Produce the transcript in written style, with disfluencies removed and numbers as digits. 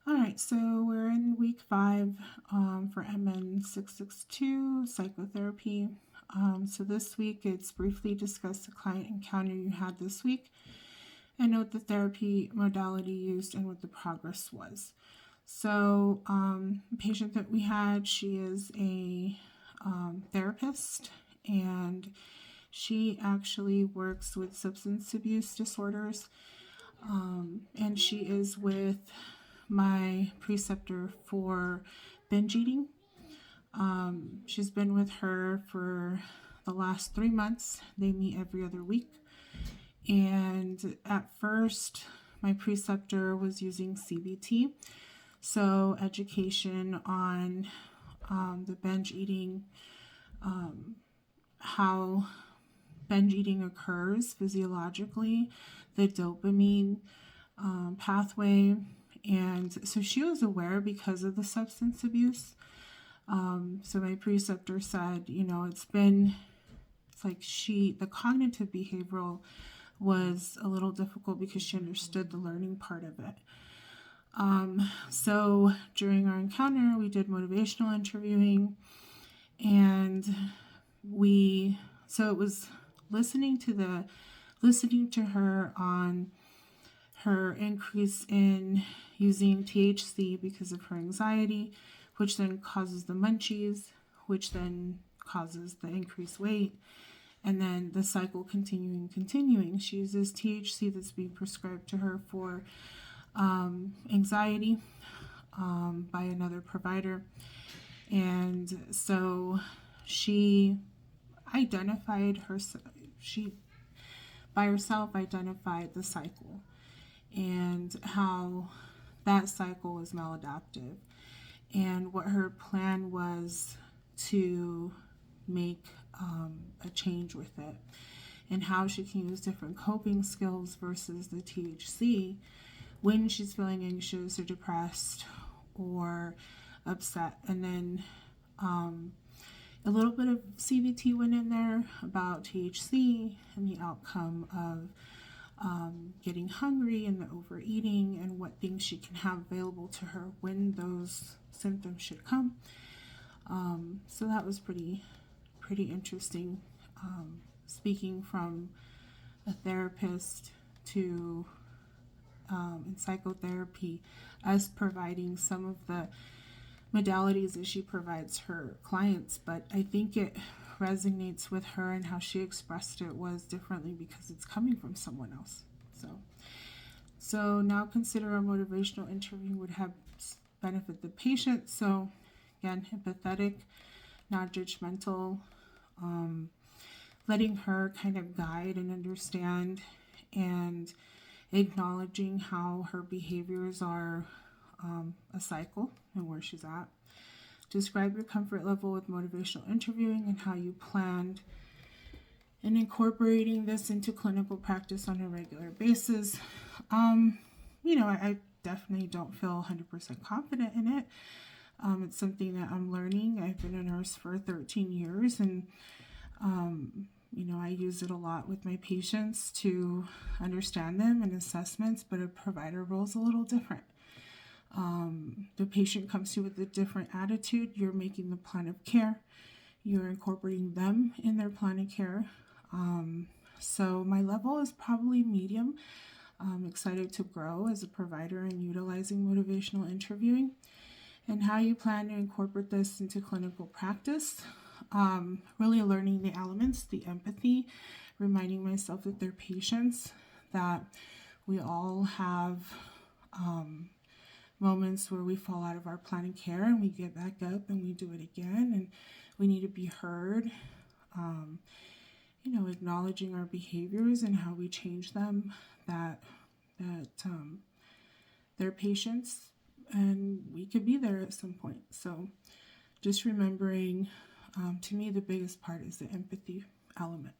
All right, so we're in week 5 for MN662 psychotherapy. So this week, it's briefly discuss the client encounter you had this week and note the therapy modality used and what the progress was. So the patient that we had, she is a therapist, and she actually works with substance abuse disorders, and she is with my preceptor for binge eating. She's been with her for the last 3 months. They meet every other week. And at first, my preceptor was using CBT, so education on the binge eating, how binge eating occurs physiologically, the dopamine pathway. And so she was aware because of the substance abuse. So my preceptor said, it's like the cognitive behavioral was a little difficult because she understood the learning part of it. So during our encounter, we did motivational interviewing, and it was listening to her on her increase in using THC because of her anxiety, which then causes the munchies, which then causes the increased weight, and then the cycle continuing. She uses THC that's being prescribed to her for anxiety by another provider. And so she by herself identified the cycle and how that cycle was maladaptive, and what her plan was to make a change with it, and how she can use different coping skills versus the THC when she's feeling anxious or depressed or upset. And then a little bit of CBT went in there about THC and the outcome of getting hungry and the overeating, and what things she can have available to her when those symptoms should come. So that was pretty interesting, speaking from a therapist to in psychotherapy, us providing some of the modalities that she provides her clients. But I think it resonates with her, and how she expressed it was differently because it's coming from someone else. So now consider a motivational interview would have benefit the patient. So again, empathetic, not judgmental, letting her kind of guide and understand, and acknowledging how her behaviors are a cycle and where she's at. Describe your comfort level with motivational interviewing and how you planned and incorporating this into clinical practice on a regular basis. I definitely don't feel 100% confident in it. It's something that I'm learning. I've been a nurse for 13 years, and I use it a lot with my patients to understand them and assessments, but a provider role is a little different. The patient comes to you with a different attitude. You're making the plan of care. You're incorporating them in their plan of care. So my level is probably medium. I'm excited to grow as a provider and utilizing motivational interviewing, and how you plan to incorporate this into clinical practice. Really learning the elements, the empathy, reminding myself that they're patients, that we all have moments where we fall out of our plan of care and we get back up and we do it again, and we need to be heard. Acknowledging our behaviors and how we change them, that they're patients and we could be there at some point. So just remembering, to me, the biggest part is the empathy element.